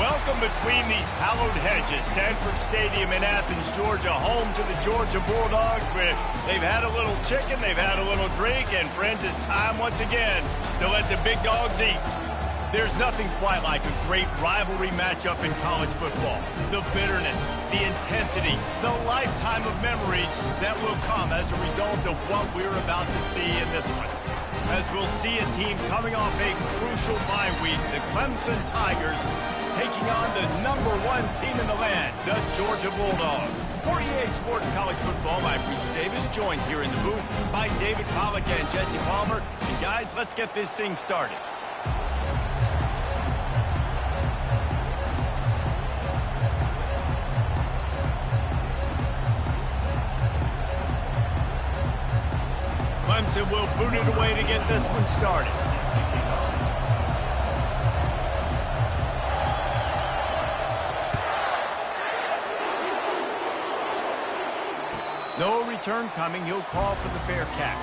Welcome between these hallowed hedges. Sanford Stadium in Athens, Georgia, home to the Georgia Bulldogs. Where they've had a little chicken, they've had a little drink, and friends, it's time once again to let the big dogs eat. There's nothing quite like a great rivalry matchup in college football. The bitterness, the intensity, the lifetime of memories that will come as a result of what we're about to see in this one. As we'll see a team coming off a crucial bye week, the Clemson Tigers taking on the #1 team in the land, the Georgia Bulldogs. For EA Sports College Football, I'm Reese Davis, joined here in the booth by David Pollack and Jesse Palmer. And guys, let's get this thing started. Clemson will boot it away to get this one started. No return coming. He'll call for the fair catch.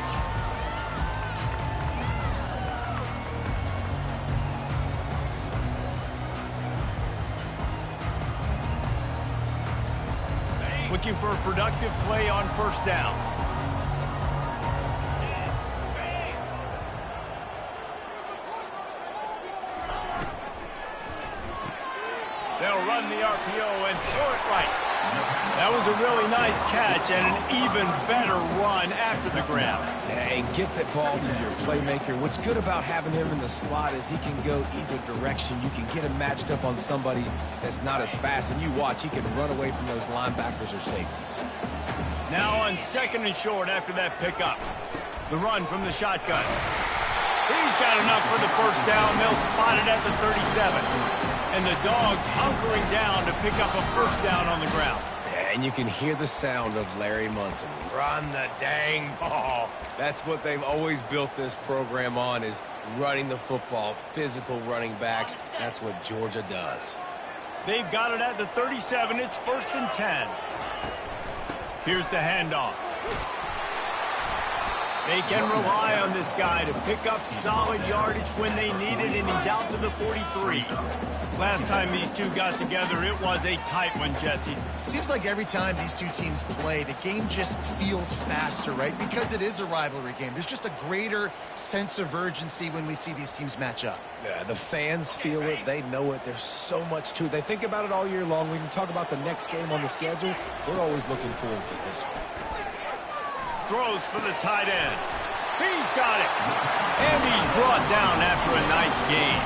Looking for a productive play on first down. They'll run the RPO and throw it right. That was a really nice catch and an even better run after the grab. And get that ball to your playmaker. What's good about having him in the slot is he can go either direction. You can get him matched up on somebody that's not as fast, and you watch, he can run away from those linebackers or safeties. Now on 2nd and short after that pickup. The run from the shotgun. He's got enough for the first down. They'll spot it at the 37. And the Dogs hunkering down to pick up a first down on the ground. And you can hear the sound of Larry Munson. Run the dang ball. That's what they've always built this program on, is running the football, physical running backs. That's what Georgia does. They've got it at the 37. It's 1st and 10. Here's the handoff. They can rely on this guy to pick up solid yardage when they need it, and he's out to the 43. Last time these two got together, it was a tight one, Jesse. Seems like every time these two teams play, the game just feels faster, right? Because it is a rivalry game. There's just a greater sense of urgency when we see these teams match up. Yeah, the fans feel it. They know it. There's so much to it. They think about it all year long. We can talk about the next game on the schedule. We're always looking forward to this one. Throws for the tight end. He's got it. And he's brought down after a nice gain.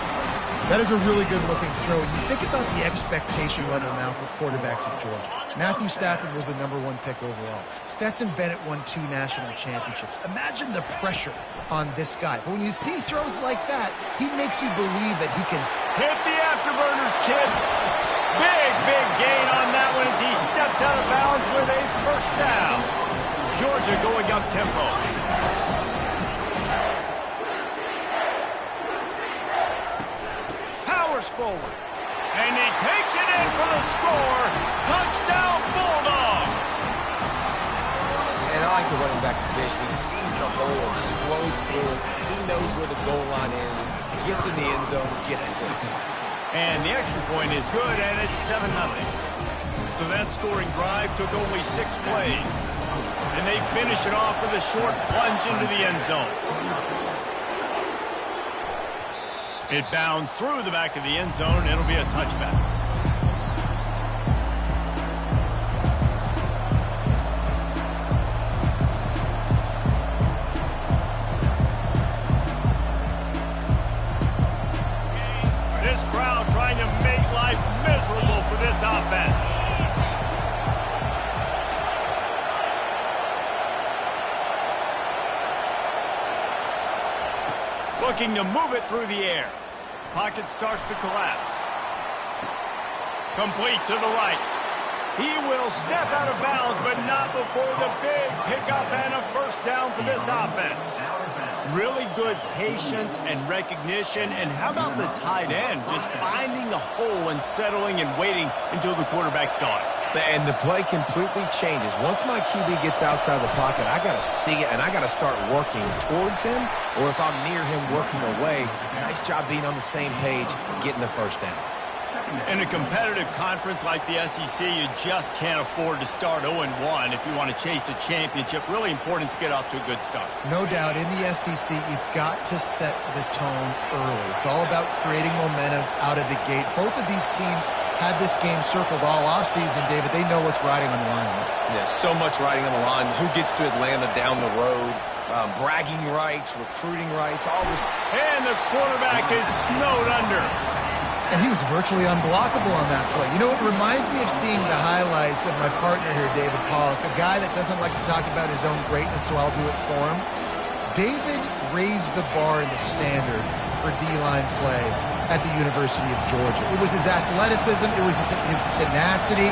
That is a really good-looking throw. You think about the expectation level now for quarterbacks at Georgia. Matthew Stafford was the #1 pick overall. Stetson Bennett won 2 national championships. Imagine the pressure on this guy. But when you see throws like that, he makes you believe that he can hit the afterburners, kid. Big gain on that one as he steps out of bounds with a first down. Georgia going up tempo. Powers forward. And he takes it in for the score. Touchdown, Bulldogs. And I like the running back's vision. He sees the hole, explodes through it. He knows where the goal line is. Gets in the end zone, gets 6. And the extra point is good, and it's 7-0. So that scoring drive took only 6 plays. And they finish it off with a short plunge into the end zone. It bounds through the back of the end zone. It'll be a touchback. This crowd trying to make life miserable for this offense. Looking to move it through the air. Pocket starts to collapse. Complete to the right. He will step out of bounds, but not before the big pickup and a first down for this offense. Really good patience and recognition. And how about the tight end just finding the hole and settling and waiting until the quarterback saw it? And the play completely changes. Once my QB gets outside the pocket, I got to see it, and I got to start working towards him, or if I'm near him working away, nice job being on the same page, getting the first down. In a competitive conference like the SEC, you just can't afford to start 0-1 if you want to chase a championship. Really important to get off to a good start. No doubt, in the SEC, you've got to set the tone early. It's all about creating momentum out of the gate. Both of these teams had this game circled all offseason, David. They know what's riding on the line. Yeah, so much riding on the line. Who gets to Atlanta down the road? Bragging rights, recruiting rights, all this. And the quarterback is snowed under. And he was virtually unblockable on that play. You know, it reminds me of seeing the highlights of my partner here, David Pollock, a guy that doesn't like to talk about his own greatness, so I'll do it for him. David raised the bar in the standard for D-line play at the University of Georgia. It was his athleticism. It was his tenacity.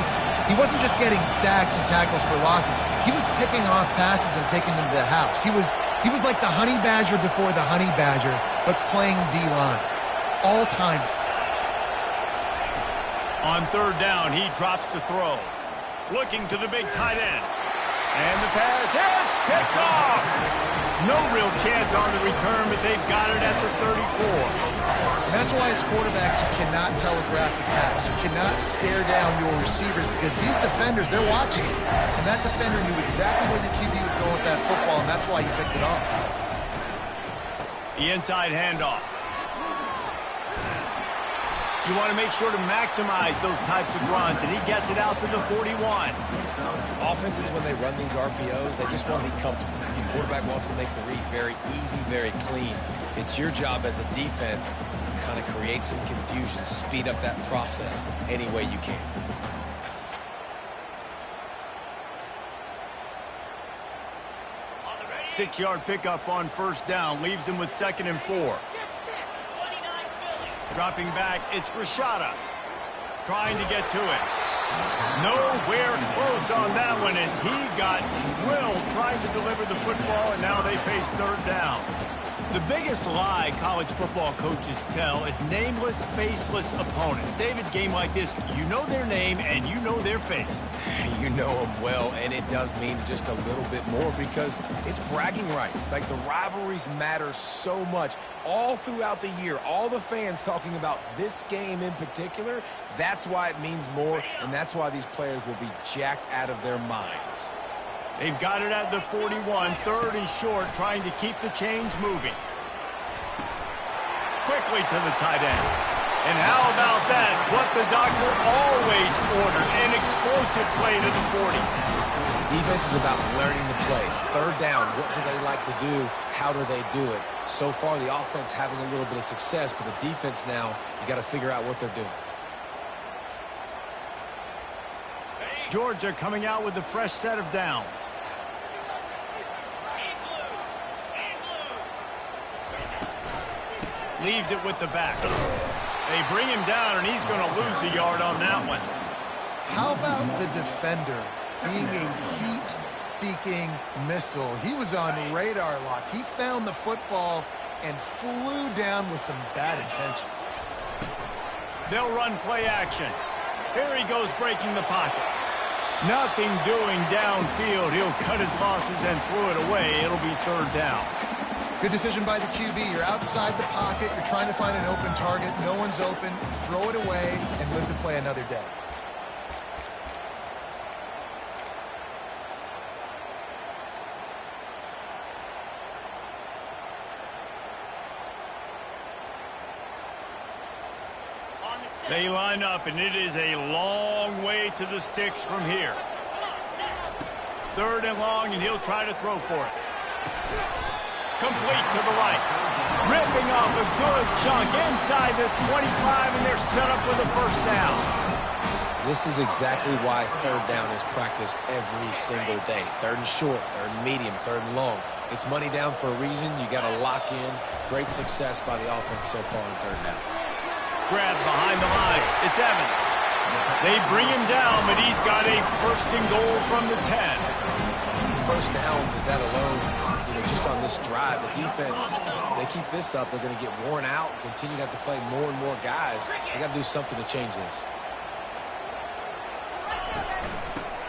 He wasn't just getting sacks and tackles for losses. He was picking off passes and taking them to the house. He was like the honey badger before the honey badger, but playing D-line. All-time. On third down, he drops to throw. Looking to the big tight end. And the pass hits, picked off. No real chance on the return, but they've got it at the 34. And that's why as quarterbacks, you cannot telegraph the pass. You cannot stare down your receivers because these defenders, they're watching it. And that defender knew exactly where the QB was going with that football, and that's why he picked it off. The inside handoff. You want to make sure to maximize those types of runs, and he gets it out to the 41. Offenses, when they run these RPOs, they just want to be comfortable. Your quarterback wants to make the read very easy, very clean. It's your job as a defense to kind of create some confusion, speed up that process any way you can. Six-yard pickup on first down, leaves him with 2nd and 4. Dropping back, it's Rashada. Trying to get to it. Nowhere close on that one as he got drilled trying to deliver the football, and now they face third down. The biggest lie college football coaches tell is nameless, faceless opponent. David, game like this, you know their name and you know their face. You know them well, and it does mean just a little bit more because it's bragging rights. Like, the rivalries matter so much all throughout the year. All the fans talking about this game in particular, that's why it means more, and that's why these players will be jacked out of their minds. They've got it at the 41, 3rd and short, trying to keep the chains moving. Quickly to the tight end. And how about that? What the doctor always ordered, an explosive play to the 40. Defense is about learning the plays. Third down, what do they like to do? How do they do it? So far, the offense having a little bit of success, but the defense now, you got to figure out what they're doing. Georgia coming out with a fresh set of downs. Leaves it with the back. They bring him down, and he's going to lose a yard on that one. How about the defender being a heat-seeking missile? He was on radar lock. He found the football and flew down with some bad intentions. They'll run play action. Here he goes breaking the pocket. Nothing doing downfield. He'll cut his losses and throw it away. It'll be third down. Good decision by the QB. You're outside the pocket. You're trying to find an open target. No one's open. Throw it away and live to play another day. They line up, and it is a long way to the sticks from here. 3rd and long, and he'll try to throw for it. Complete to the right. Ripping off a good chunk inside the 25, and they're set up with a first down. This is exactly why third down is practiced every single day. 3rd and short, 3rd and medium, 3rd and long. It's money down for a reason. You got to lock in. Great success by the offense so far on 3rd down. Grab behind the line. It's Evans. They bring him down, but he's got a 1st and goal from the 10. First downs is that alone. Just on this drive, the defense, they keep this up, they're going to get worn out, continue to have to play more and more guys. They got to do something to change this.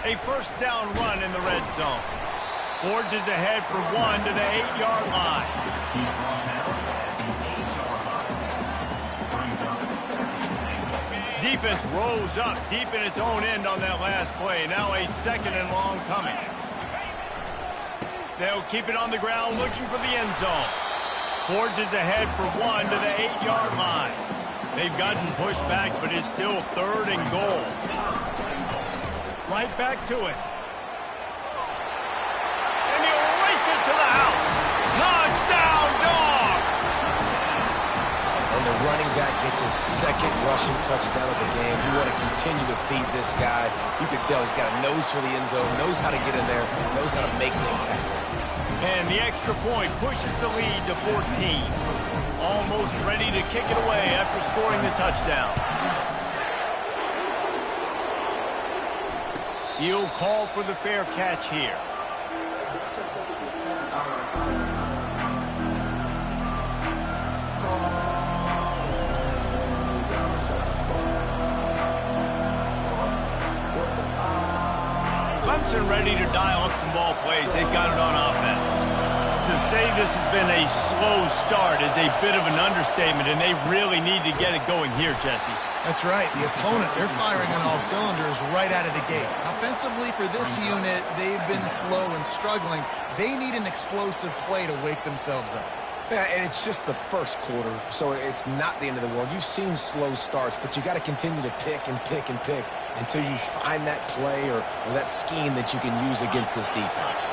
A 1st down run in the red zone. Forges ahead for 1 to the 8-yard line. defense rose up deep in its own end on that last play. Now a 2nd and long coming. They'll keep it on the ground looking for the end zone. Forges ahead for 1 to the 8-yard line. They've gotten pushed back, but it's still 3rd and goal. Right back to it. And he'll race it to the house. Touchdown, Dogs! And the running back gets his 2nd rushing touchdown of the game. You want to continue to feed this guy. You can tell he's got a nose for the end zone, knows how to get in there, knows how to make things happen. And the extra point pushes the lead to 14. Almost ready to kick it away after scoring the touchdown. He'll call for the fair catch here. Clemson ready to dial up some ball plays. They've got it on offense. To say this has been a slow start is a bit of an understatement, and they really need to get it going here, Jesse. That's right. The opponent, they're firing on all cylinders right out of the gate. Offensively, for this unit, they've been slow and struggling. They need an explosive play to wake themselves up. Yeah, and it's just the first quarter, so it's not the end of the world. You've seen slow starts, but you got to continue to pick and pick and pick until you find that play or that scheme that you can use against this defense.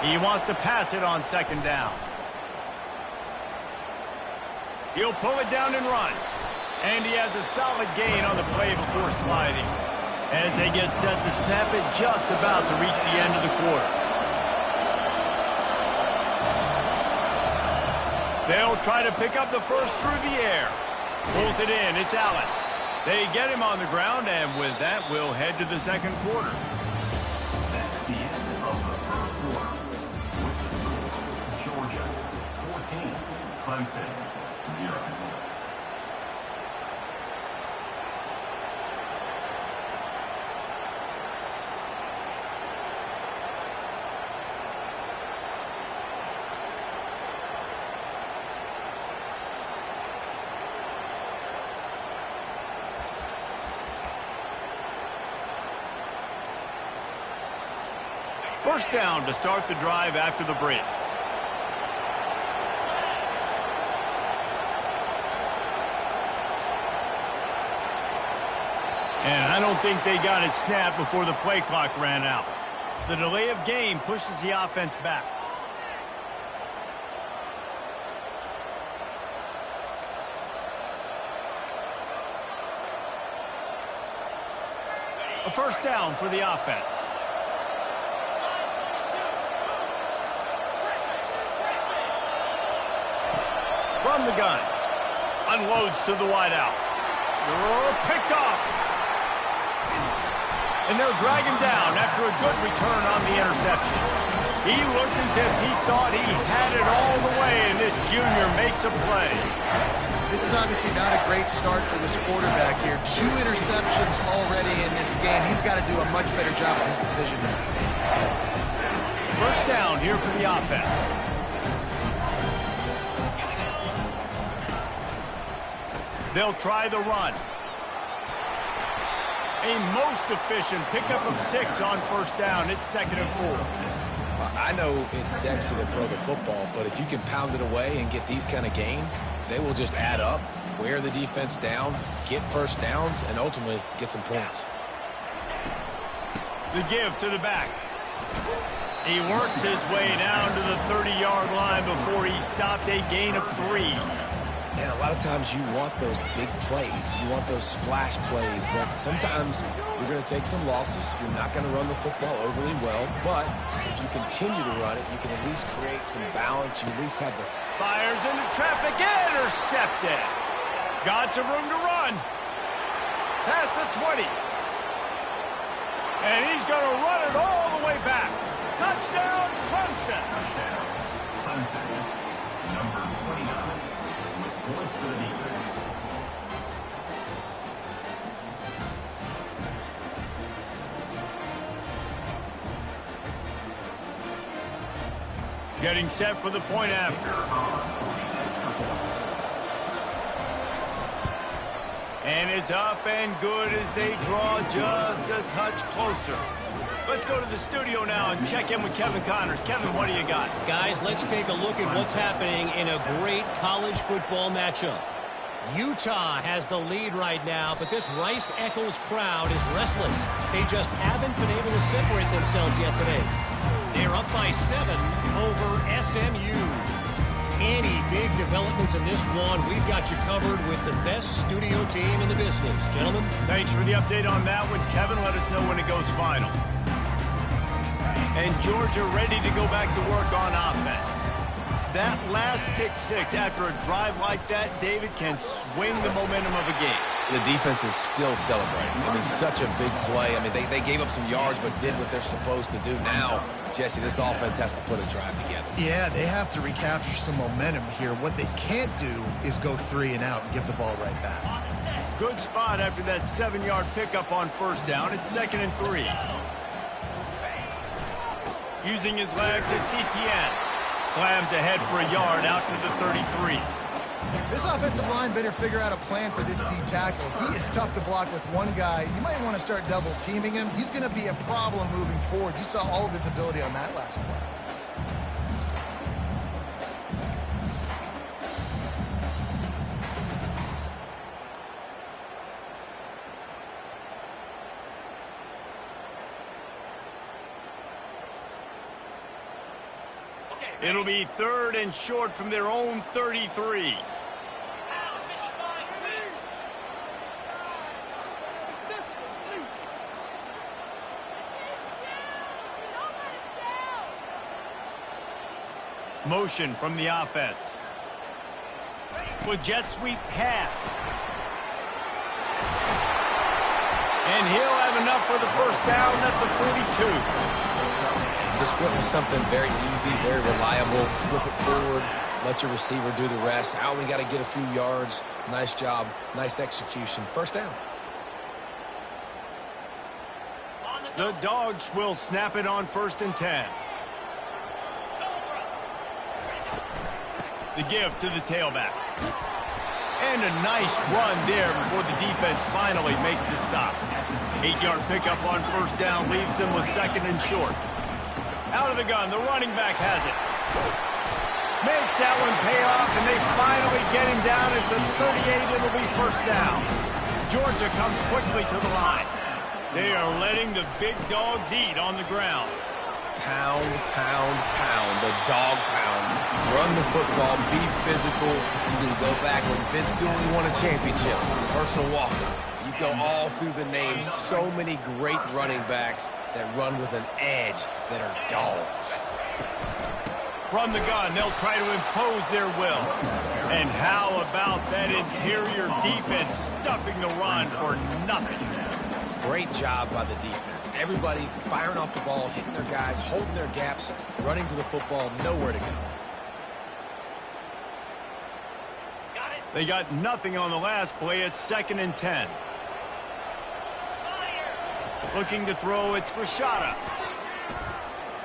He wants to pass it on 2nd down. He'll pull it down and run. And he has a solid gain on the play before sliding. As they get set to snap it, just about to reach the end of the quarter. They'll try to pick up the first through the air. Pulls it in. It's Allen. They get him on the ground, and with that, we'll head to the 2nd quarter. That's the end of the 1st quarter. Georgia 14, Clemson 0. First down to start the drive after the break. And I don't think they got it snapped before the play clock ran out. The delay of game pushes the offense back. A first down for the offense. From the gun. Unloads to the wideout. Picked off. And they'll drag him down after a good return on the interception. He looked as if he thought he had it all the way, and this junior makes a play. This is obviously not a great start for this quarterback here. 2 interceptions already in this game. He's got to do a much better job with his decision making. First down here for the offense. They'll try the run. A most efficient pickup of 6 on first down. It's 2nd and 4. I know it's sexy to throw the football, but if you can pound it away and get these kind of gains, they will just add up, wear the defense down, get first downs, and ultimately get some points. The give to the back. He works his way down to the 30-yard line before he stopped a gain of 3. And a lot of times you want those big plays. You want those splash plays. But sometimes you're going to take some losses. You're not going to run the football overly well. But if you continue to run it, you can at least create some balance. You at least have the... Fires into traffic. Intercepted. Got some room to run. Past the 20. And he's going to run it all the way back. Touchdown, Clemson. Touchdown, Clemson. Number 29. Points for the defense. Getting set for the point after. And it's up and good as they draw just a touch closer. Let's go to the studio now and check in with Kevin Connors. Kevin, what do you got? Guys, let's take a look at what's happening in a great college football matchup. Utah has the lead right now, but this Rice-Eccles crowd is restless. They just haven't been able to separate themselves yet today. They're up by 7 over SMU. Any big developments in this one, we've got you covered with the best studio team in the business. Gentlemen. Thanks for the update on that one, Kevin. Let us know when it goes final. And Georgia ready to go back to work on offense. That last pick six after a drive like that, David, can swing the momentum of a game. The defense is still celebrating. I mean, such a big play. I mean, they gave up some yards but did what they're supposed to do. Now, Jesse, this offense has to put a drive together. Yeah, they have to recapture some momentum here. What they can't do is go 3 and out and give the ball right back. Good spot after that 7-yard pickup on first down. It's 2nd and 3. Using his legs, it's Etienne. Slams ahead for a yard out to the 33. This offensive line better figure out a plan for this D tackle. He is tough to block with one guy. You might want to start double teaming him. He's going to be a problem moving forward. You saw all of his ability on that last play. It'll be 3rd and short from their own 33. Motion from the offense. With jet sweep pass. And he'll have enough for the first down at the 42. Just went with something very easy, very reliable. Flip it forward, let your receiver do the rest. I only got to get a few yards. Nice job, nice execution. First down. The Dogs will snap it on 1st and 10. The give to the tailback. And a nice run there before the defense finally makes the stop. 8-yard pickup on first down leaves them with 2nd and short. Out of the gun, the running back has it. Makes that one pay off, and they finally get him down at the 38. It'll be first down. Georgia comes quickly to the line. They are letting the big dogs eat on the ground. Pound, pound, pound. The dog pound. Run the football, be physical. You can go back when Vince Dooley won a championship. Herschel Walker. You go all through the names. So many great running backs that run with an edge that are dogs. From the gun, they'll try to impose their will. And how about that interior defense stuffing the run for nothing? Great job by the defense. Everybody firing off the ball, hitting their guys, holding their gaps, running to the football, nowhere to go. They got nothing on the last play. It's 2nd and 10. Looking to throw, it's Rashada.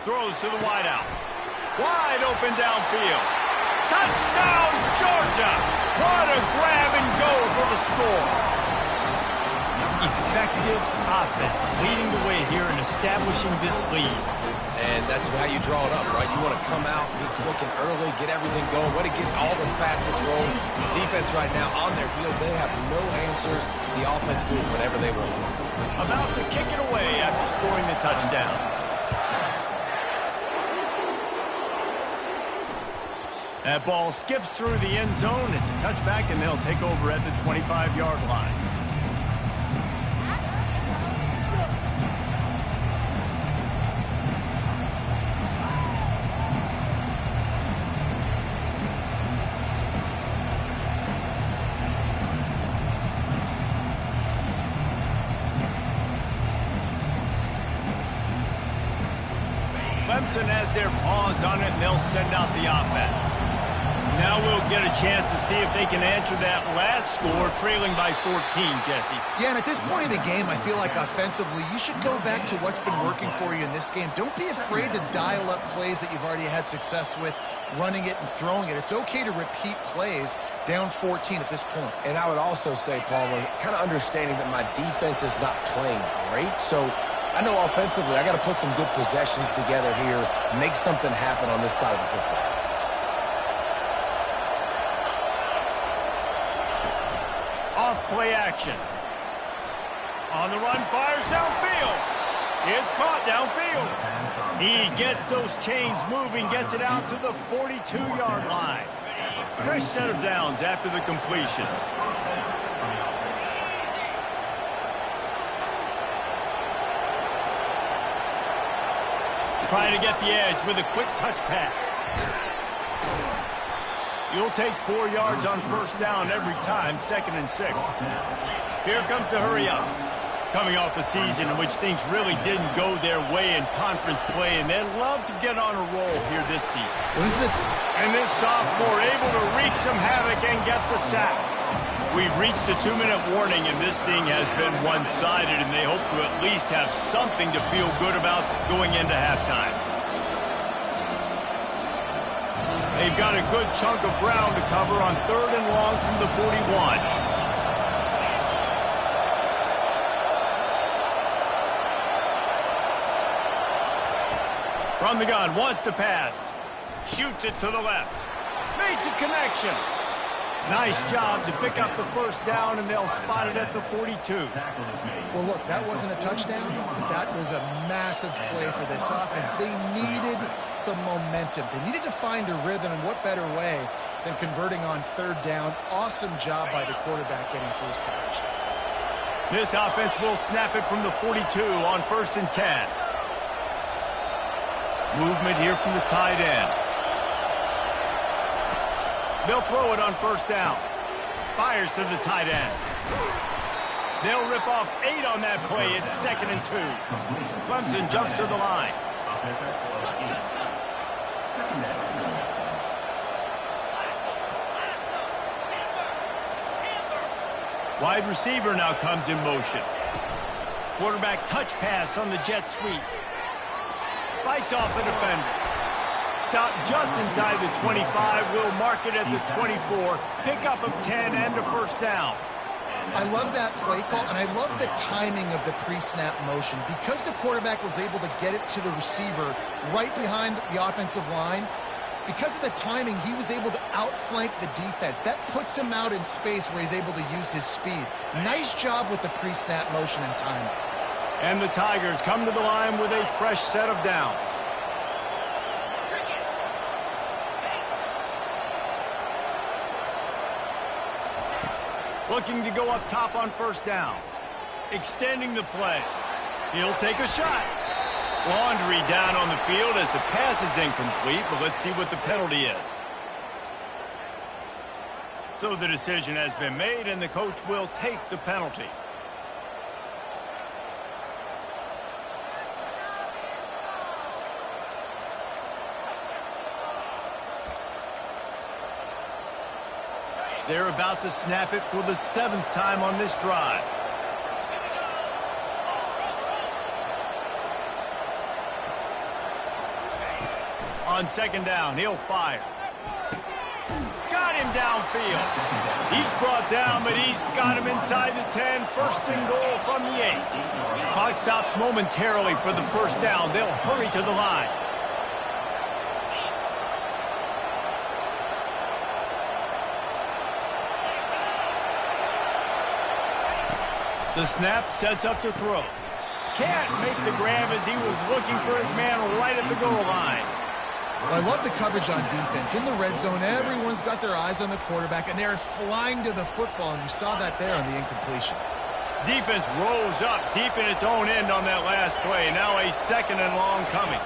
Throws to the wideout. Wide open downfield. Touchdown, Georgia! What a grab and go for the score. Effective offense leading the way here in establishing this lead. And that's how you draw it up, right? You want to come out, get clicking early, get everything going. Want to get all the facets rolling. Defense right now on their heels. They have no answers. The offense doing whatever they want. About to kick it away after scoring the touchdown. That ball skips through the end zone. It's a touchback, and they'll take over at the 25-yard line. Clemson has their paws on it, and they'll send out the offense. Now we'll get a chance to see if they can answer that last score, trailing by 14, Jesse. Yeah, and at this point in the game, I feel like offensively, you should go back to what's been working for you in this game. Don't be afraid to dial up plays that you've already had success with, running it and throwing it. It's okay to repeat plays down 14 at this point. And I would also say, Palmer, kind of understanding that my defense is not playing great, so I know offensively I got to put some good possessions together here, make something happen on this side of the football. Off-play action. On the run, fires downfield. It's caught downfield. He gets those chains moving, gets it out to the 42-yard line. Fresh set of downs after the completion. Trying to get the edge with a quick touch pass. You'll take 4 yards on first down every time, 2nd and 6. Here comes the hurry up. Coming off a season in which things really didn't go their way in conference play, and they'd love to get on a roll here this season. And this sophomore able to wreak some havoc and get the sack. We've reached the 2-minute warning, and this thing has been one-sided, and they hope to at least have something to feel good about going into halftime. They've got a good chunk of ground to cover on 3rd and long from the 41. From the gun, wants to pass. Shoots it to the left. Makes a connection. Nice job to pick up the first down, and they'll spot it at the 42. Well, look, that wasn't a touchdown, but that was a massive play for this offense. They needed some momentum. They needed to find a rhythm, and what better way than converting on 3rd down. Awesome job by the quarterback getting through his progression. This offense will snap it from the 42 on 1st and 10. Movement here from the tight end. They'll throw it on 1st down. Fires to the tight end. They'll rip off 8 on that play. It's 2nd and 2. Clemson jumps to the line. Wide receiver now comes in motion. Quarterback touch pass on the jet sweep. Fights off the defender. Stopped just inside the 25. Will mark it at the 24. Pickup of 10 and a first down. I love that play call, and I love the timing of the pre-snap motion. Because the quarterback was able to get it to the receiver right behind the offensive line, because of the timing, he was able to outflank the defense. That puts him out in space where he's able to use his speed. Nice job with the pre-snap motion and timing. And the Tigers come to the line with a fresh set of downs. Looking to go up top on first down. Extending the play. He'll take a shot. Laundry down on the field as the pass is incomplete, but let's see what the penalty is. So the decision has been made, and the coach will take the penalty. They're about to snap it for the 7th time on this drive. On second down, he'll fire. Got him downfield. He's brought down, but he's got him inside the 10. 1st and goal from the 8. Clock stops momentarily for the first down. They'll hurry to the line. The snap sets up to throw. Can't make the grab as he was looking for his man right at the goal line. Well, I love the coverage on defense. In the red zone, everyone's got their eyes on the quarterback, and they're flying to the football, and you saw that there on the incompletion. Defense rose up deep in its own end on that last play. Now a 2nd and long coming.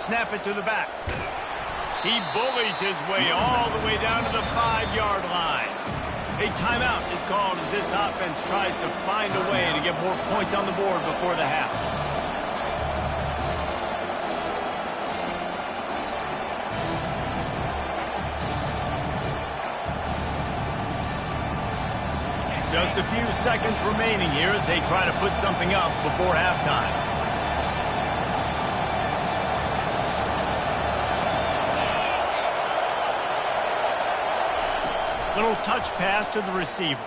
Snap it to the back. He bullies his way all the way down to the 5-yard line. A timeout is called as this offense tries to find a way to get more points on the board before the half. Just a few seconds remaining here as they try to put something up before halftime. Little touch pass to the receiver.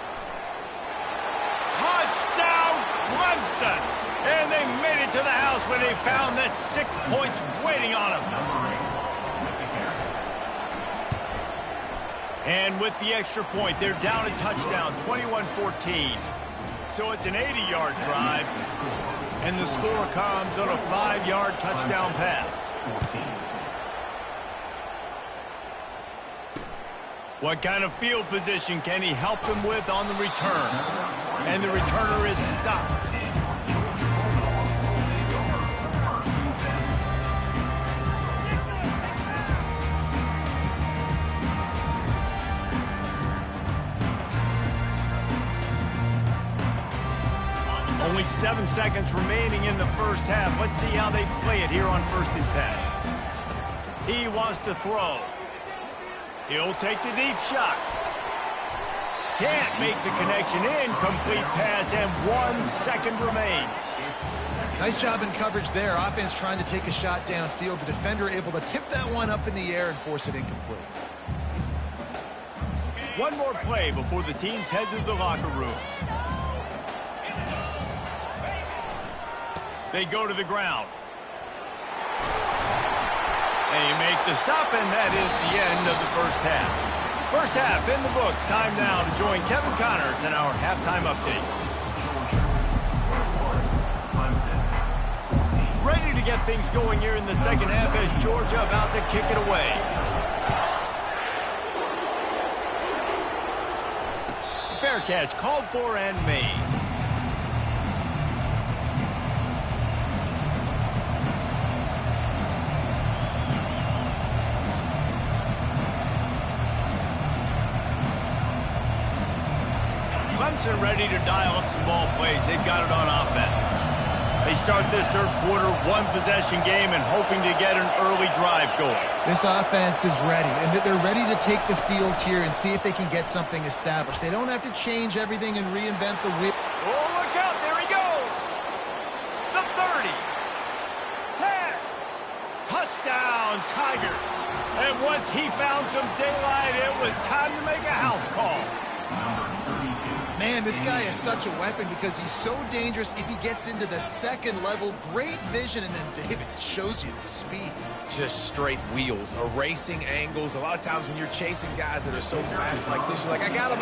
Touchdown, Clemson! And they made it to the house when they found that 6 points waiting on them. And with the extra point, they're down a touchdown, 21-14. So it's an 80-yard drive, and the score comes on a 5-yard touchdown pass. What kind of field position can he help them with on the return? And the returner is stopped. Only 7 seconds remaining in the first half. Let's see how they play it here on 1st and 10. He wants to throw. He'll take the deep shot. Can't make the connection. Incomplete pass, and 1 second remains. Nice job in coverage there. Offense trying to take a shot downfield. The defender able to tip that one up in the air and force it incomplete. One more play before the teams head to the locker rooms. They go to the ground. They make the stop, and that is the end of the first half. First half in the books. Time now to join Kevin Connors in our halftime update. Ready to get things going here in the second half as Georgia about to kick it away. Fair catch called for and made. Clemson ready to dial up some ball plays. They've got it on offense. They start this third quarter, 1-possession game, and hoping to get an early drive going. This offense is ready, and they're ready to take the field here and see if they can get something established. They don't have to change everything and reinvent the wheel. Oh, look out. There he goes. The 30. 10. Touchdown, Tigers. And once he found some daylight, it was time to make a house call. Man, this guy is such a weapon because he's so dangerous if he gets into the second level. Great vision, and then David shows you the speed. Just straight wheels, erasing angles. A lot of times when you're chasing guys that are so fast like this, you're like, I got him.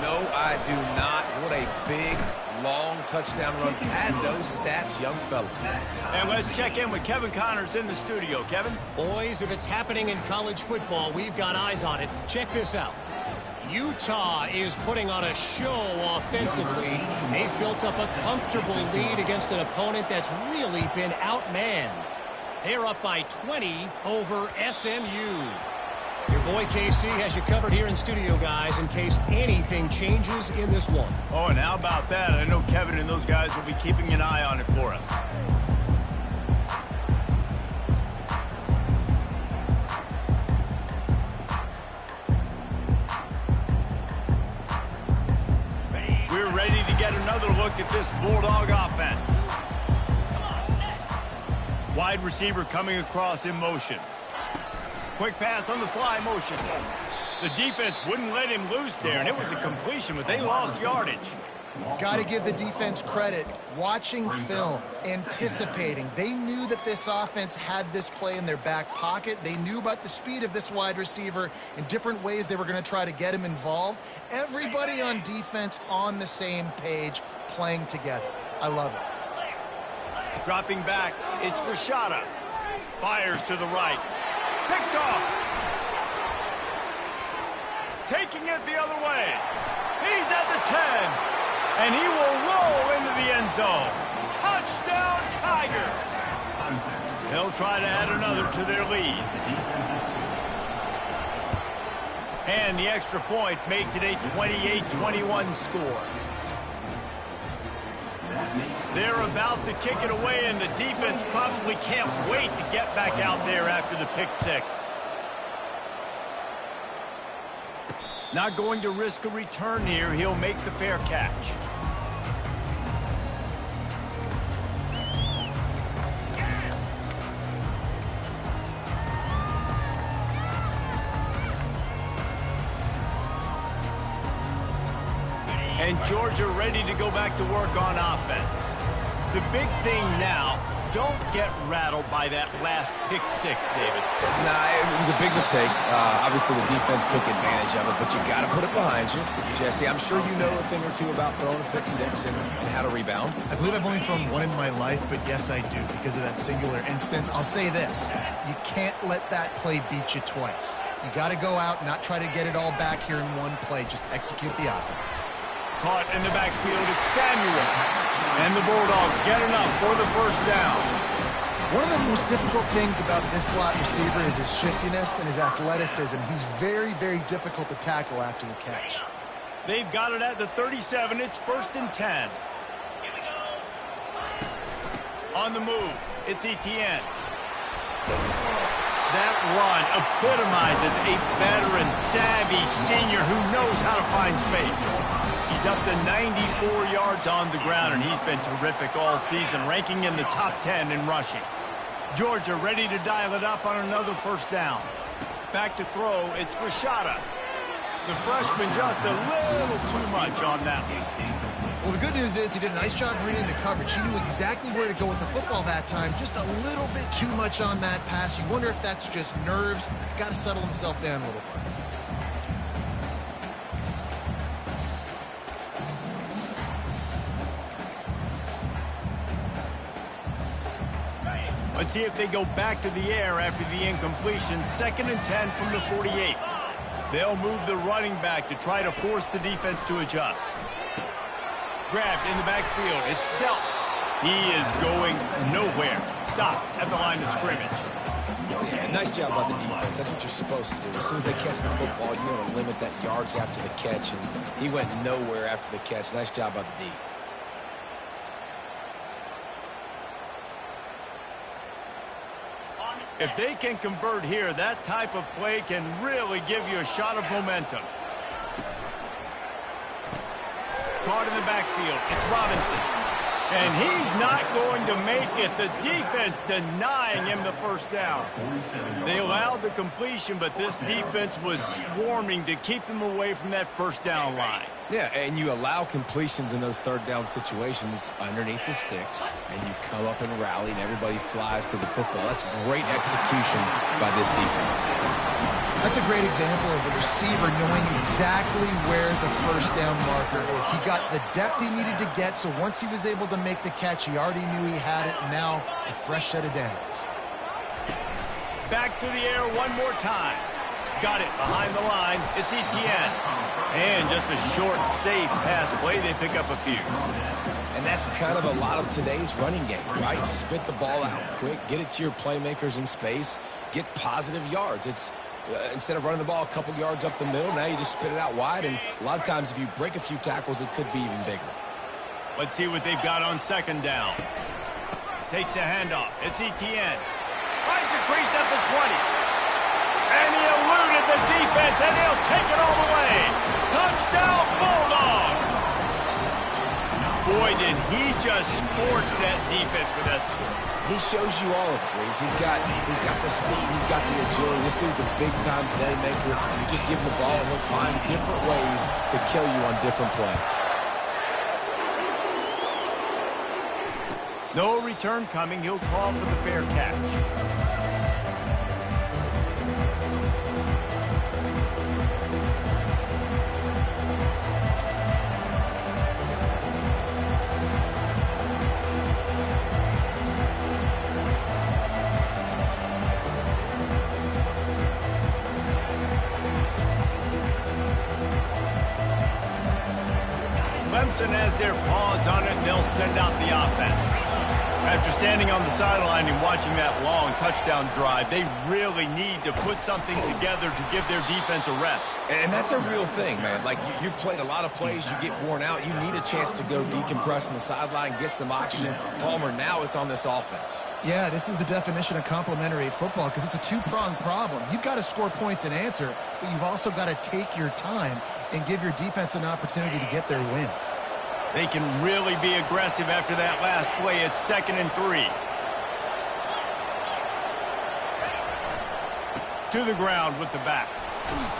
No, I do not. What a big, long touchdown run. Pad those stats, young fella. And let's check in with Kevin Connors in the studio. Kevin? Boys, if it's happening in college football, we've got eyes on it. Check this out. Utah is putting on a show offensively. They've built up a comfortable lead against an opponent that's really been outmanned. They're up by 20 over SMU. Your boy KC has you covered here in studio, guys, in case anything changes in this one. Oh, and how about that? I know Kevin and those guys will be keeping an eye on it for us. We're ready to get another look at this Bulldog offense. Wide receiver coming across in motion. Quick pass on the fly motion. The defense wouldn't let him loose there, and it was a completion, but they lost yardage. Got to give the defense credit. Watching film, anticipating. They knew that this offense had this play in their back pocket. They knew about the speed of this wide receiver and different ways they were going to try to get him involved. Everybody on defense on the same page, playing together. I love it. Dropping back, it's Grishada. Fires to the right. Picked off. Taking it the other way. He's at the 10. And he will roll into the end zone. Touchdown, Tigers. They'll try to add another to their lead. And the extra point makes it a 28-21 score. They're about to kick it away, and the defense probably can't wait to get back out there after the pick six. Not going to risk a return here. He'll make the fair catch. And Georgia ready to go back to work on offense. The big thing now, don't get rattled by that last pick six, David. Nah, it was a big mistake. Obviously, the defense took advantage of it, but you got to put it behind you. Jesse, I'm sure you know a thing or two about throwing a pick six and how to rebound. I believe I've only thrown one in my life, but yes, I do, because of that singular instance. I'll say this. You can't let that play beat you twice. You got to go out and not try to get it all back here in one play. Just execute the offense. Caught in the backfield, it's Samuel. And the Bulldogs get enough for the first down. One of the most difficult things about this slot receiver is his shiftiness and his athleticism. He's very, very difficult to tackle after the catch. They've got it at the 37. It's 1st and 10. On the move, it's Etienne. That run epitomizes a veteran, savvy senior who knows how to find space. He's up to 94 yards on the ground, and he's been terrific all season, ranking in the top 10 in rushing. Georgia ready to dial it up on another first down. Back to throw, it's Rashada. The freshman just a little too much on that one. Well, the good news is he did a nice job reading the coverage. He knew exactly where to go with the football that time. Just a little bit too much on that pass. You wonder if that's just nerves. He's got to settle himself down a little bit. Let's see if they go back to the air after the incompletion. 2nd and 10 from the 48. They'll move the running back to try to force the defense to adjust. Grabbed in the backfield. It's dealt. He is going nowhere. Stop at the line of scrimmage. Yeah, nice job by the defense. That's what you're supposed to do. As soon as they catch the football, you want to limit that yards after the catch, and he went nowhere after the catch. Nice job by the D. If they can convert here, that type of play can really give you a shot of momentum. Caught in the backfield. It's Robinson. And he's not going to make it. The defense denying him the first down. They allowed the completion, but this defense was swarming to keep him away from that first down line. Yeah, and you allow completions in those third down situations underneath the sticks, and you come up and rally, and everybody flies to the football. That's great execution by this defense. That's a great example of a receiver knowing exactly where the first down marker is. He got the depth he needed to get, so once he was able to make the catch, he already knew he had it, and now a fresh set of downs. Back to the air one more time. Got it behind the line. It's Etienne. And just a short, safe pass play. They pick up a few. And that's kind of a lot of today's running game, right? Spit the ball out quick, get it to your playmakers in space, get positive yards. It's instead of running the ball a couple yards up the middle, now you just spit it out wide, and a lot of times if you break a few tackles, it could be even bigger. Let's see what they've got on 2nd down. Takes the handoff. It's Etienne. Finds a crease at the 20. And he eluded the defense, and he'll take it all the way. Touchdown, Bulldogs! Boy, did he just scorch that defense with that score. He shows you all of it, Reese. He's got the speed, he's got the agility. This dude's a big-time playmaker. You just give him the ball, and he'll find different ways to kill you on different plays. No return coming. He'll call for the fair catch. Clemson has their paws on it. They'll send out the offense. After standing on the sideline and watching that long touchdown drive, they really need to put something together to give their defense a rest. And that's a real thing, man. Like, you played a lot of plays, you get worn out, you need a chance to go decompress on the sideline, get some oxygen. Palmer, now it's on this offense. Yeah, this is the definition of complementary football because it's a two-pronged problem. You've got to score points and answer, but you've also got to take your time and give your defense an opportunity to get their win. They can really be aggressive after that last play. It's 2nd and 3. To the ground with the back.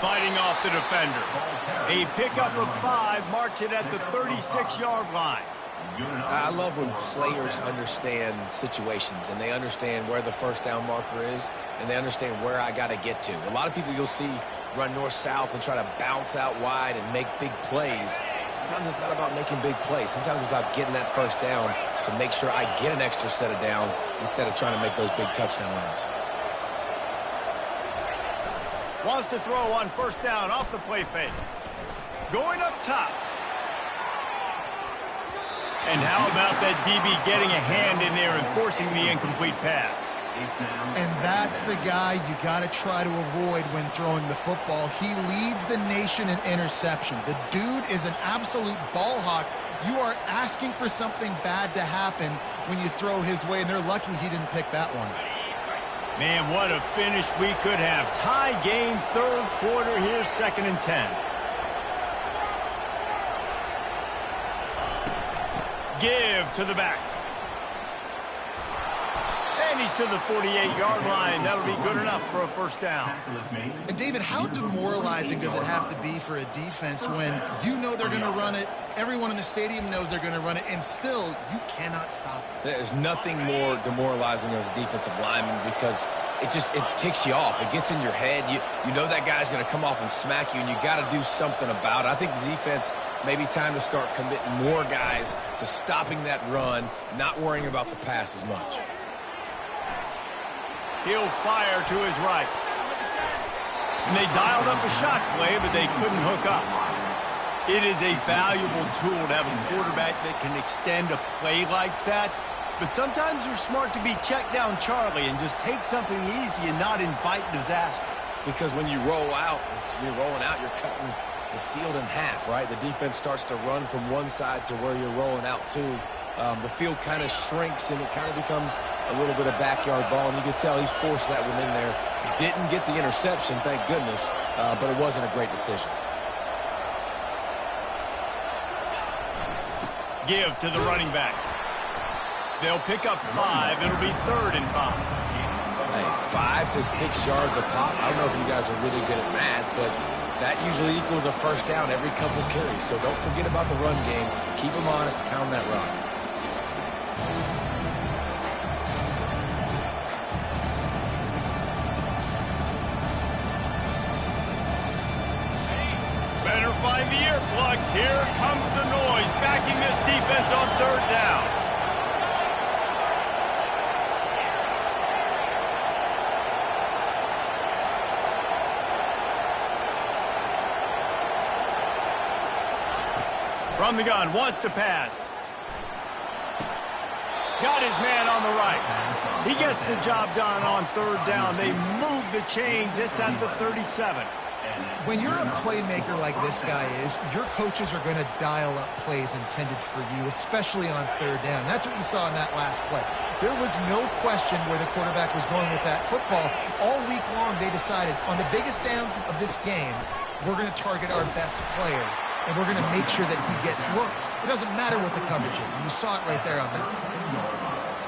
Fighting off the defender. A pickup of 5, marks it at the 36-yard line. I love when players understand situations and they understand where the first down marker is and they understand where I got to get to. A lot of people you'll see run north-south and try to bounce out wide and make big plays. Sometimes it's not about making big plays. Sometimes it's about getting that first down to make sure I get an extra set of downs instead of trying to make those big touchdown runs. Wants to throw on first down off the play fake. Going up top. And how about that DB getting a hand in there and forcing the incomplete pass? And that's the guy you got to try to avoid when throwing the football. He leads the nation in interception. The dude is an absolute ball hawk. You are asking for something bad to happen when you throw his way, and they're lucky he didn't pick that one. Man, what a finish we could have. Tie game, 3rd quarter here, 2nd and 10. Give to the back. And he's to the 48-yard line. That'll be good enough for a first down. And, David, how demoralizing does it have to be for a defense when you know they're going to run it, everyone in the stadium knows they're going to run it, and still you cannot stop it? There's nothing more demoralizing as a defensive lineman because it ticks you off. It gets in your head. You know that guy's going to come off and smack you, and you got to do something about it. I think the defense maybe time to start committing more guys to stopping that run, not worrying about the pass as much. He'll fire to his right. And they dialed up a shot play, but they couldn't hook up. It is a valuable tool to have a quarterback that can extend a play like that. But sometimes you're smart to be check down Charlie and just take something easy and not invite disaster. Because when you roll out, you're rolling out, you're cutting the field in half, right? The defense starts to run from one side to where you're rolling out to. The field kind of shrinks and it kind of becomes a little bit of backyard ball, and you can tell he forced that one in there. Didn't get the interception, thank goodness, but it wasn't a great decision. Give to the running back. They'll pick up 5. It'll be 3rd and 5. Hey, 5 to 6 yards a pop. I don't know if you guys are really good at math, but that usually equals a first down every couple carries. So don't forget about the run game. Keep them honest, pound that rock. Better find the earplugs. Here comes the noise, backing this defense on 3rd down. From the gun, wants to pass. Got his man on the right. He gets the job done on 3rd down. They move the chains. It's at the 37. When you're a playmaker like this guy is, your coaches are going to dial up plays intended for you, especially on 3rd down. That's what you saw in that last play. There was no question where the quarterback was going with that football. All week long, they decided on the biggest downs of this game, we're going to target our best player, and we're going to make sure that he gets looks. It doesn't matter what the coverage is, and you saw it right there on that play.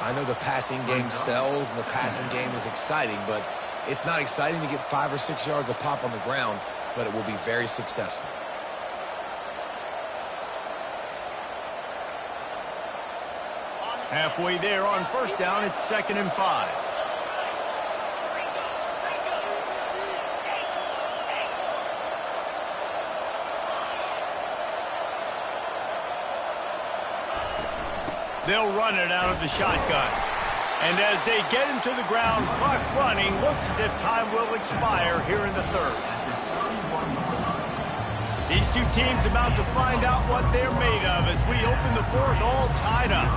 I know the passing game sells, and the passing game is exciting, but it's not exciting to get 5 or 6 yards a pop on the ground, but it will be very successful. Halfway there on first down, it's 2nd and 5. They'll run it out of the shotgun. And as they get him to the ground, clock running, looks as if time will expire here in the 3rd. These two teams about to find out what they're made of as we open the 4th all tied up.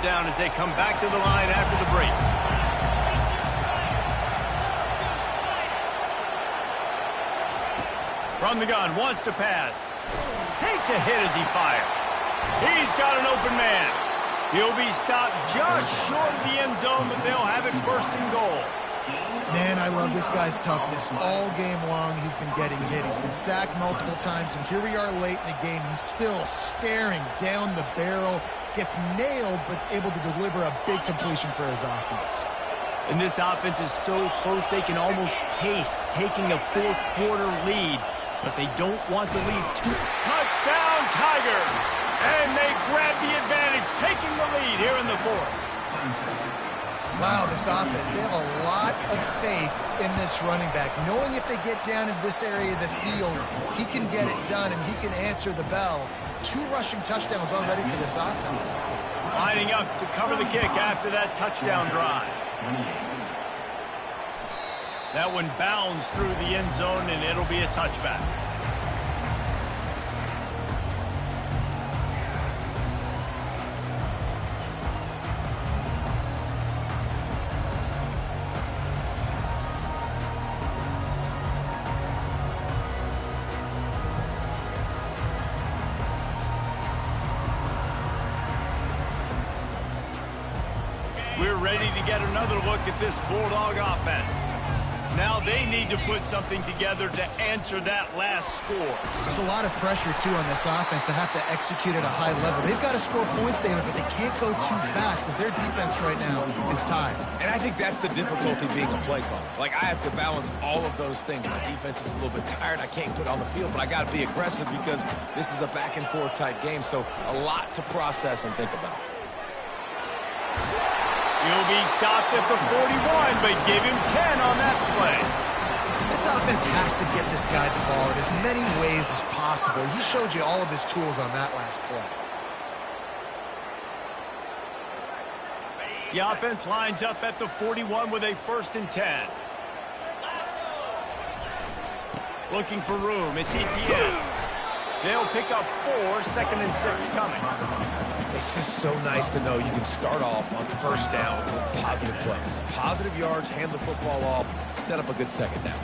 down as they come back to the line after the break. From the gun, wants to pass. Takes a hit as he fires. He's got an open man. He'll be stopped just short of the end zone, but they'll have it first and goal. Man, I love this guy's toughness. All game long, he's been getting hit. He's been sacked multiple times, and here we are late in the game. He's still staring down the barrel, gets nailed, but is able to deliver a big completion for his offense. And this offense is so close they can almost taste taking a fourth-quarter lead, but they don't want to leave too. Touchdown, Tigers! And they grab the advantage, taking the lead here in the fourth. Wow, this offense, they have a lot of faith in this running back, knowing if they get down in this area of the field, he can get it done and he can answer the bell. 2 rushing touchdowns already for this offense. Lining up to cover the kick after that touchdown drive. That one bounds through the end zone, and it'll be a touchback. We're ready to get another look at this Bulldog offense. Now they need to put something together to answer that last score. There's a lot of pressure, too, on this offense to have to execute at a high level. They've got to score points, David, but they can't go too fast because their defense right now is tied. And I think that's the difficulty being a play caller. Like, I have to balance all of those things. My defense is a little bit tired. I can't put it on the field, but I got to be aggressive because this is a back-and-forth type game, so a lot to process and think about. He'll be stopped at the 41, but give him 10 on that play. This offense has to get this guy the ball in as many ways as possible. He showed you all of his tools on that last play. The offense lines up at the 41 with a 1st and 10. Looking for room. It's ETN. They'll pick up 4, 2nd and 6 coming. It's just so nice to know you can start off on 1st down with positive plays. Positive yards, hand the football off, set up a good 2nd down.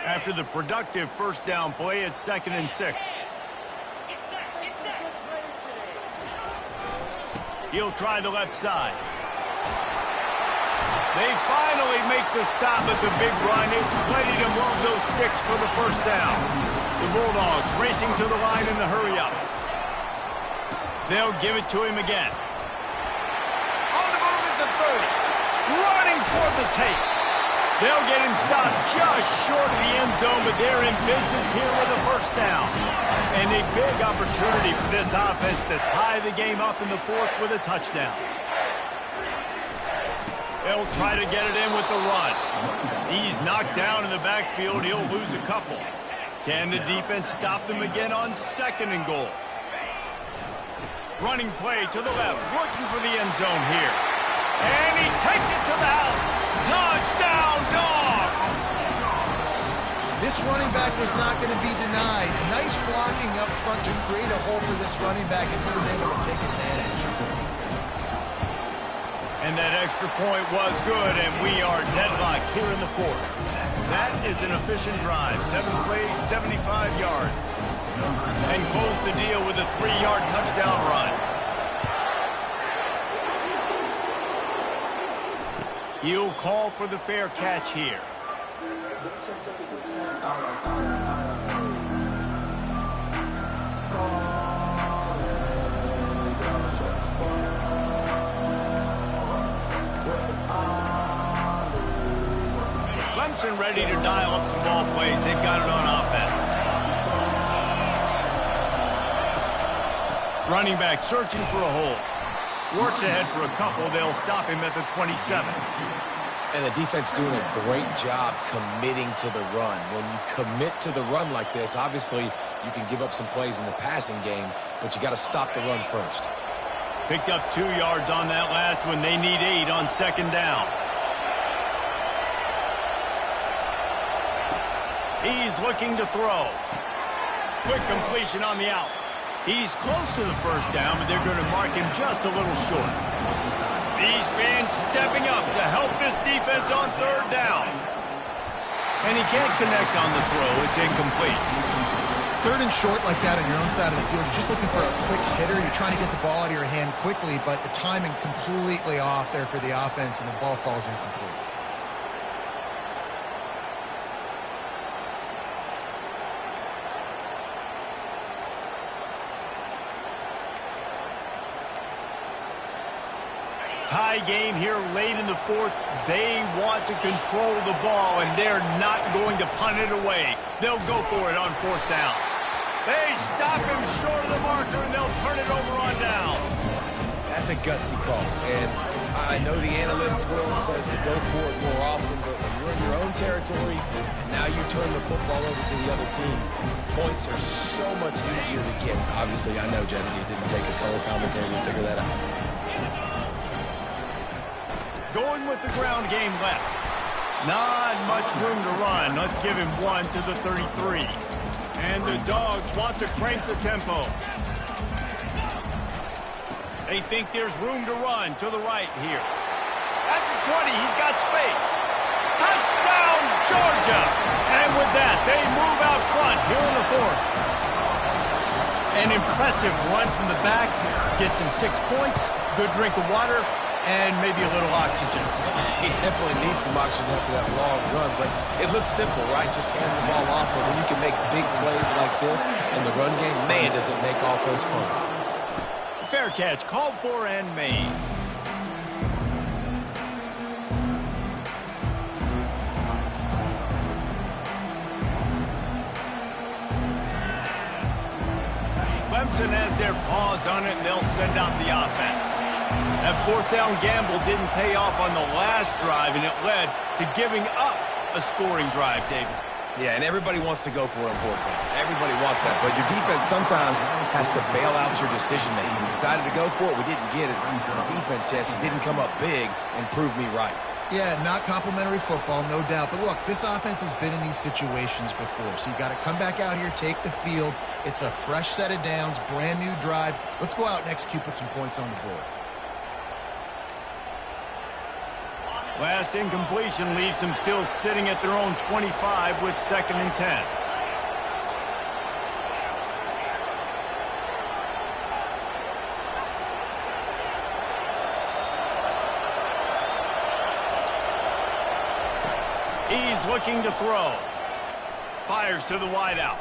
After the productive 1st down play, it's 2nd and 6. He'll try the left side. They finally make the stop at the big run. It's plenty to move those sticks for the 1st down. The Bulldogs racing to the line in the hurry-up. They'll give it to him again. On the move at the 30. Running toward the tape. They'll get him stopped just short of the end zone, but they're in business here with a 1st down. And a big opportunity for this offense to tie the game up in the 4th with a touchdown. They'll try to get it in with the run. He's knocked down in the backfield. He'll lose a couple. Can the defense stop them again on 2nd and goal? Running play to the left, looking for the end zone here. And he takes it to the house. Touchdown, Dogs! This running back was not going to be denied. Nice blocking up front to create a hole for this running back, and he was able to take advantage. And that extra point was good, and we are deadlocked here in the 4th. That is an efficient drive. 7 plays, 75 yards. And close the deal with a 3-yard touchdown run. He'll call for the fair catch here. Clemson ready to dial up some ball plays. They've got it on offense. Running back searching for a hole. Works ahead for a couple. They'll stop him at the 27. And the defense doing a great job committing to the run. When you commit to the run like this, obviously you can give up some plays in the passing game, but you got to stop the run first. Picked up 2 yards on that last one. They need 8 on 2nd down. He's looking to throw. Quick completion on the out. He's close to the first down, but they're going to mark him just a little short. These fans stepping up to help this defense on third down. And he can't connect on the throw. It's incomplete. Third and short like that on your own side of the field, you're just looking for a quick hitter. You're trying to get the ball out of your hand quickly, but the timing completely off there for the offense, and the ball falls incomplete. Tie game here late in the fourth. They want to control the ball, and they're not going to punt it away. They'll go for it on fourth down. They stop him short of the marker, and they'll turn it over on down. That's a gutsy call, and I know the analytics world says to go for it more often, but when you're in your own territory, and now you turn the football over to the other team, points are so much easier to get. Obviously, I know, Jesse, it didn't take a color commentator to figure that out. Going with the ground game left. Not much room to run. Let's give him one to the 33. And the Dogs want to crank the tempo. They think there's room to run to the right here. At the 20, he's got space. Touchdown, Georgia! And with that, they move out front here in the fourth. An impressive run from the back. Gets him 6 points, good drink of water, and maybe a little oxygen. He definitely needs some oxygen after that long run, but it looks simple, right? Just hand the ball off, but when you can make big plays like this in the run game, man, does it make offense fun. Fair catch, called for and made. Clemson has their paws on it, and they'll send out the offense. That fourth down gamble didn't pay off on the last drive, and it led to giving up a scoring drive, David. Yeah, and everybody wants to go for it on fourth down. Everybody wants that, but your defense sometimes has to bail out your decision-making. We decided to go for it. We didn't get it. The defense, Jesse, didn't come up big and prove me right. Yeah, not complimentary football, no doubt. But look, this offense has been in these situations before, so you got to come back out here, take the field. It's a fresh set of downs, brand new drive. Let's go out and execute, put some points on the board. Last incompletion leaves them still sitting at their own 25 with 2nd and 10. He's looking to throw. Fires to the wideout.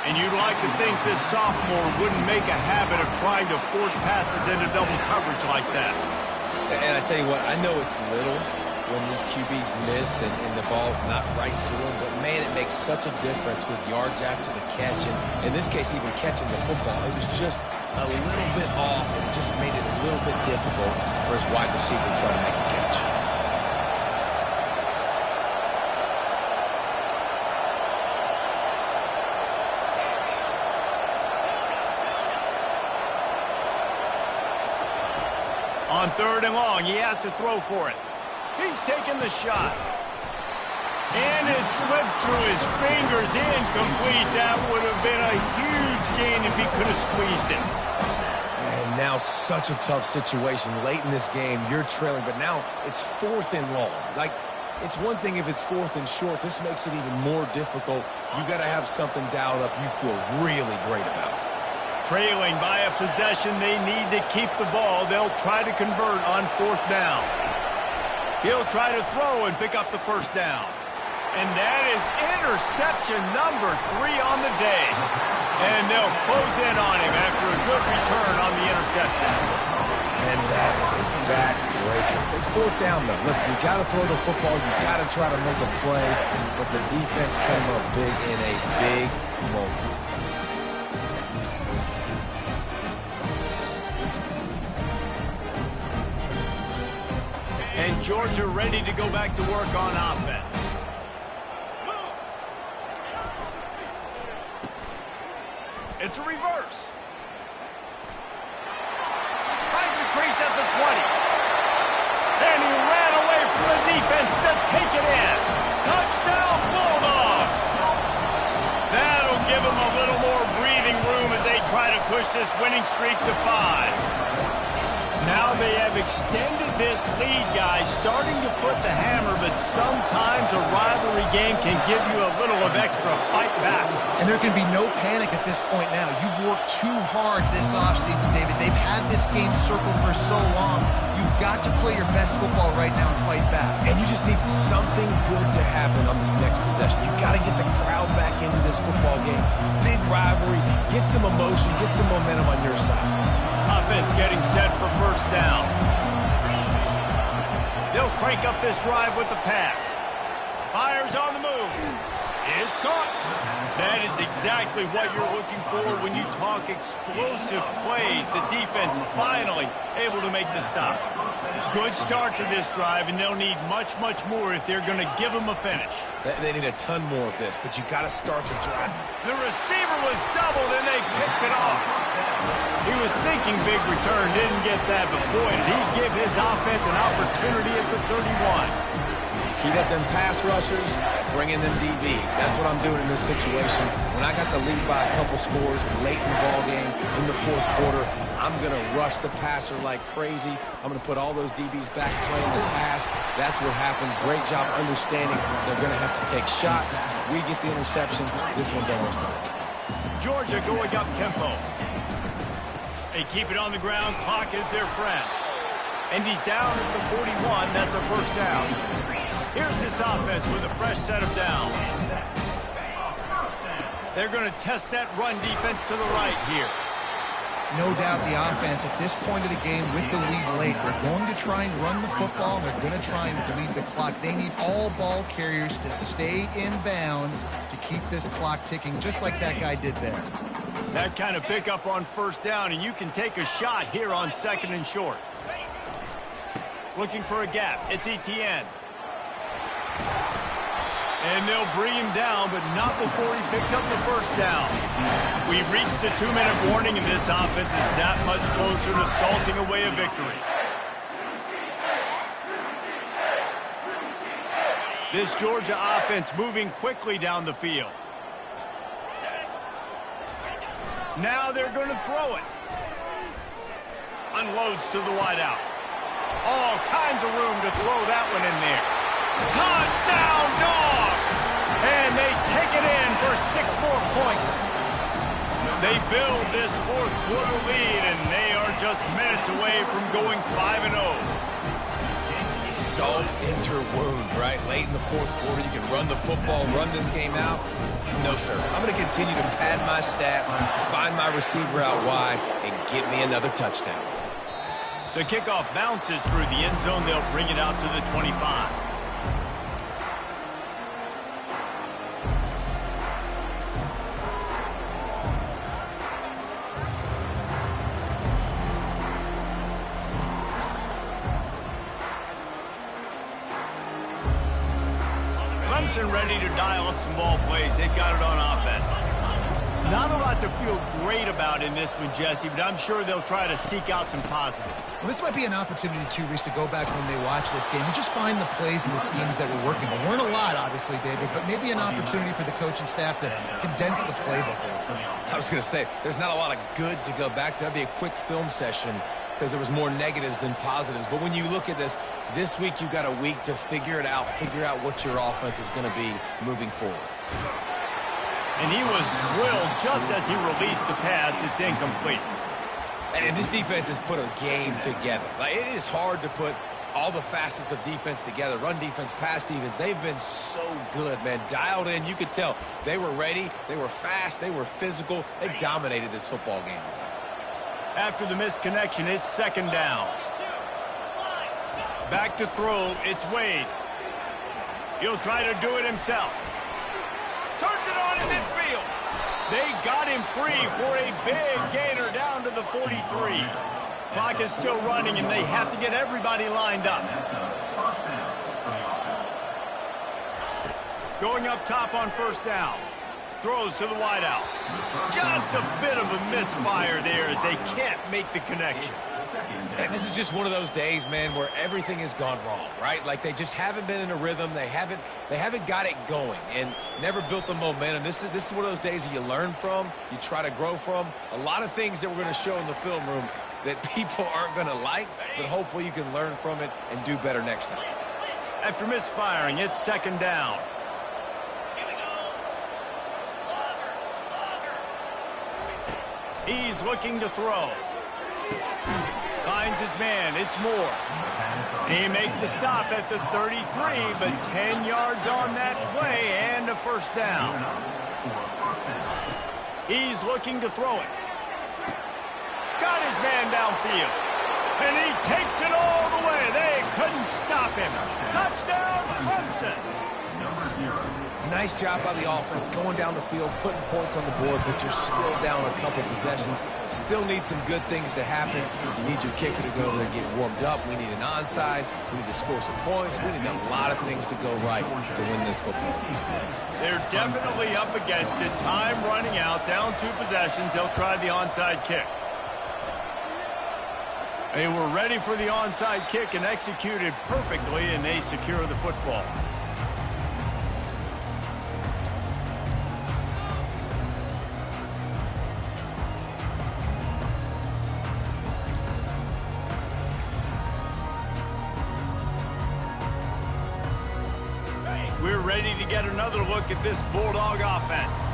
And you'd like to think this sophomore wouldn't make a habit of trying to force passes into double coverage like that. And I tell you what, I know it's little when these QBs miss and the ball's not right to them, but man, it makes such a difference with yards after the catch. And in this case, even catching the football, it was just a little bit off, and it just made it a little bit difficult for his wide receiver to try to make a catch. On 3rd and long, he has to throw for it. He's taking the shot. And it slips through his fingers, incomplete. That would have been a huge gain if he could have squeezed it. And now such a tough situation. Late in this game, you're trailing, but now it's 4th and long. Like, it's one thing if it's 4th and short. This makes it even more difficult. You got to have something dialed up you feel really great about. Trailing by a possession, they need to keep the ball. They'll try to convert on 4th down. He'll try to throw and pick up the 1st down. And that is interception number 3 on the day. And they'll close in on him after a good return on the interception. And that is a backbreaker. It's 4th down, though. Listen, you got to throw the football. You got to try to make a play. But the defense came up big in a big moment. And Georgia ready to go back to work on offense. It's a reverse. Finds a crease at the 20. And he ran away from the defense to take it in. Touchdown, Bulldogs. That'll give him a little more breathing room as they try to push this winning streak to 5. Now they have extended this lead, guys, starting to put the hammer, but sometimes a rivalry game can give you a little of extra fight back. And there can be no panic at this point now. You've worked too hard this offseason, David. They've had this game circled for so long. You've got to play your best football right now and fight back. And you just need something good to happen on this next possession. You got to get the crowd back into this football game. Big rivalry. Get some emotion. Get some momentum on your side. Offense getting set for first down. They'll crank up this drive with the pass. Fires on the move. It's caught. That is exactly what you're looking for when you talk explosive plays. The defense finally able to make the stop. Good start to this drive, and they'll need much, much more if they're going to give them a finish. They need a ton more of this, but you got to start the drive. The receiver was doubled, and they picked it off. He was thinking big return, didn't get that, but boy, did he give his offense an opportunity at the 31. Keep up them pass rushers, bring in them DBs. That's what I'm doing in this situation. When I got the lead by a couple scores late in the ball game in the fourth quarter, I'm going to rush the passer like crazy. I'm going to put all those DBs back playing the pass. That's what happened. Great job understanding they're going to have to take shots. We get the interception. This one's almost done. Georgia going up tempo. They keep it on the ground. Clock is their friend. And he's down at the 41. That's a first down. Here's this offense with a fresh set of downs. They're going to test that run defense to the right here. No doubt the offense at this point of the game with the lead late, they're going to try and run the football. They're going to try and bleed the clock. They need all ball carriers to stay in bounds to keep this clock ticking, just like that guy did there. That kind of pickup on first down, and you can take a shot here on second and short. Looking for a gap. It's Etienne. And they'll bring him down, but not before he picks up the first down. We've reached the 2-minute warning, and this offense is that much closer to salting away a victory. This Georgia offense moving quickly down the field. Now they're going to throw it. Unloads to the wideout. All kinds of room to throw that one in there. Touchdown, Dogs! And they take it in for 6 more points. They build this fourth quarter lead, and they are just minutes away from going 5-0. Salt into her wound, right? Late in the fourth quarter, you can run the football, run this game out. No, sir. I'm going to continue to pad my stats, find my receiver out wide, and get me another touchdown. The kickoff bounces through the end zone. They'll bring it out to the 25. Clemson ready to dial up some ball plays. They've got it on offense. Not a lot to feel great about in this one, Jesse, but I'm sure they'll try to seek out some positives. Well, this might be an opportunity, too, Reese, to go back when they watch this game and just find the plays and the schemes that were working. There weren't a lot, obviously, David, but maybe an opportunity for the coaching staff to condense the playbook. I was going to say, there's not a lot of good to go back to. That'd be a quick film session because there was more negatives than positives. But when you look at this week you got a week to figure it out, figure out what your offense is going to be moving forward. And he was drilled just as he released the pass. It's incomplete. And this defense has put a game together. Like, it is hard to put all the facets of defense together. Run defense, pass defense. They've been so good, man. Dialed in. You could tell they were ready. They were fast. They were physical. They dominated this football game today. After the missed connection, it's second down. Back to throw. It's Wade. He'll try to do it himself. Turns it on in midfield. They got him free for a big gainer down to the 43. Clock is still running, and they have to get everybody lined up. Going up top on first down. Throws to the wideout. Just a bit of a misfire there as they can't make the connection. And this is just one of those days, man, where everything has gone wrong, right? Like they just haven't been in a rhythm. They haven't got it going and never built the momentum. This is one of those days that you learn from, you try to grow from. A lot of things that we're going to show in the film room that people aren't going to like, but hopefully you can learn from it and do better next time. After misfiring, it's second down. He's looking to throw. Finds his man. It's Moore. He makes the stop at the 33, but 10 yards on that play and a first down. He's looking to throw it. Got his man downfield. And he takes it all the way. They couldn't stop him. Touchdown, Clemson. Nice job by the offense going down the field, putting points on the board, but you're still down a couple possessions. Still need some good things to happen. You need your kicker to go over there and get warmed up. We need an onside. We need to score some points. We need a lot of things to go right to win this football game. They're definitely up against it. Time running out, down 2 possessions. They'll try the onside kick. They were ready for the onside kick and executed perfectly, and they secure the football. We're ready to get another look at this Bulldog offense.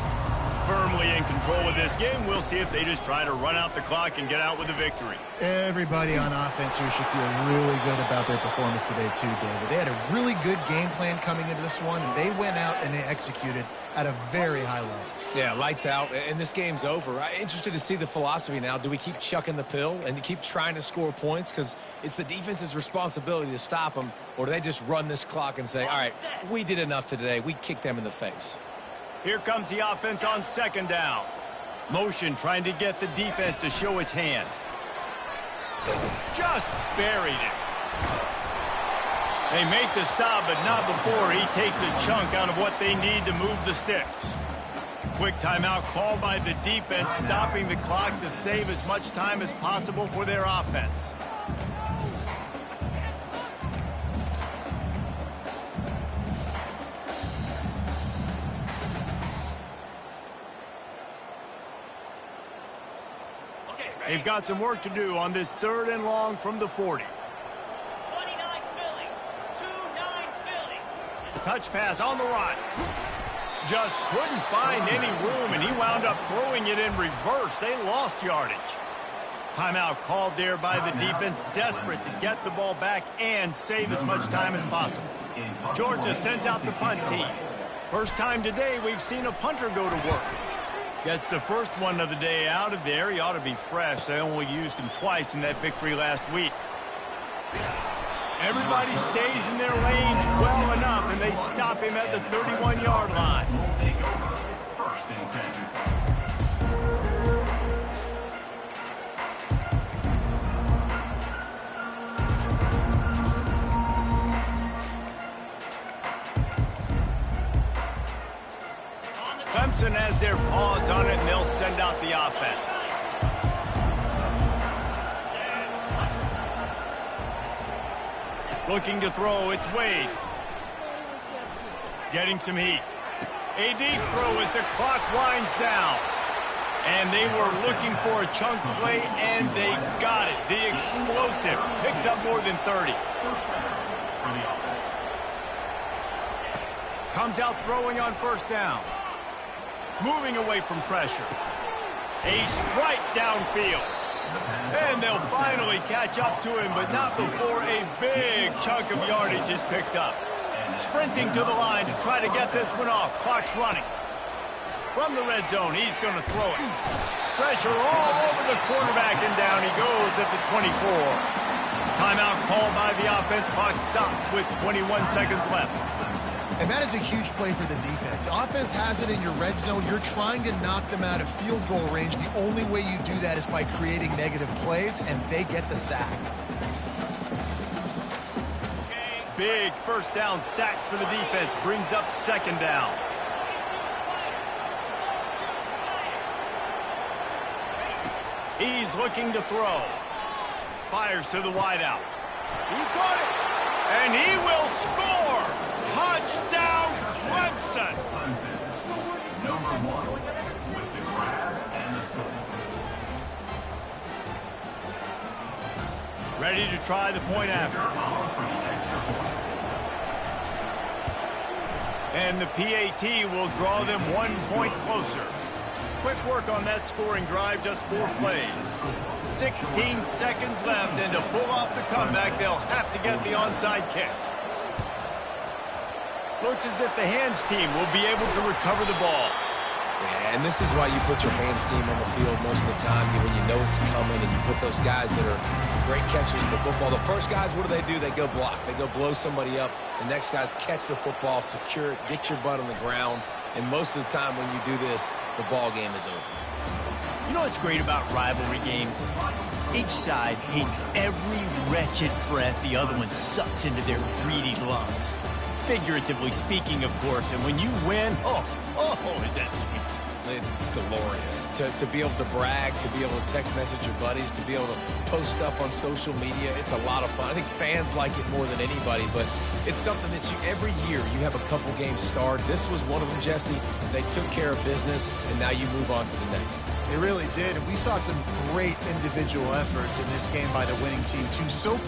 Firmly in control of this game. We'll see if they just try to run out the clock and get out with a victory. Everybody on offense here should feel really good about their performance today too, David. They had a really good game plan coming into this one, and they went out and they executed at a very high level. Yeah, lights out, and this game's over. I'm interested to see the philosophy now. Do we keep chucking the pill and keep trying to score points? Because it's the defense's responsibility to stop them, or do they just run this clock and say, all right, we did enough today. We kicked them in the face. Here comes the offense on second down. Motion trying to get the defense to show his hand. Just buried it. They make the stop, but not before he takes a chunk out of what they need to move the sticks. Quick timeout called by the defense, stopping the clock to save as much time as possible for their offense. They've got some work to do on this 3rd and long from the 40. 29 Philly. 2-9 Philly. Touch pass on the run. Just couldn't find any room, and he wound up throwing it in reverse. They lost yardage. Timeout called there by the defense, desperate to get the ball back and save as much time as possible. Georgia sends out the punt team. First time today we've seen a punter go to work. Gets the first one of the day out of there. He ought to be fresh. They only used him twice in that victory last week. Everybody stays in their lanes well enough, and they stop him at the 31-yard line. We'll take over. First and 10. Clemson has their paws on it, and they'll send out the offense. Looking to throw, it's Wade. Getting some heat. A deep throw as the clock winds down. And they were looking for a chunk play, and they got it. The explosive picks up more than 30. Comes out throwing on first down. Moving away from pressure. A strike downfield. And they'll finally catch up to him, but not before a big chunk of yardage is picked up. Sprinting to the line to try to get this one off. Clock's running. From the red zone, he's going to throw it. Pressure all over the quarterback, and down he goes at the 24. Timeout called by the offense. Clock stopped with 21 seconds left. And that is a huge play for the defense. Offense has it in your red zone. You're trying to knock them out of field goal range. The only way you do that is by creating negative plays, and they get the sack. Big first down sack for the defense. Brings up second down. He's looking to throw. Fires to the wideout. He got it. And he will score. Touchdown, Clemson. Clemson, number 1 with the grab and the score. Ready to try the point after. And the PAT will draw them 1 point closer. Quick work on that scoring drive, just 4 plays. 16 seconds left, and to pull off the comeback, they'll have to get the onside kick. Looks as if the hands team will be able to recover the ball. Yeah, and this is why you put your hands team on the field most of the time when you know it's coming, and you put those guys that are great catchers of the football. The first guys, what do? They go block. They go blow somebody up. The next guys catch the football, secure it, get your butt on the ground. And most of the time when you do this, the ball game is over. You know what's great about rivalry games? Each side hates every wretched breath the other one sucks into their greedy lungs. Figuratively speaking, of course, and when you win, oh, is that sweet. It's glorious to be able to brag, to be able to text message your buddies, to be able to post stuff on social media. It's a lot of fun. I think fans like it more than anybody, but it's something that every year you have a couple games starred. This was one of them, Jesse. They took care of business, and now you move on to the next. They really did, and we saw some great individual efforts in this game by the winning team, too. So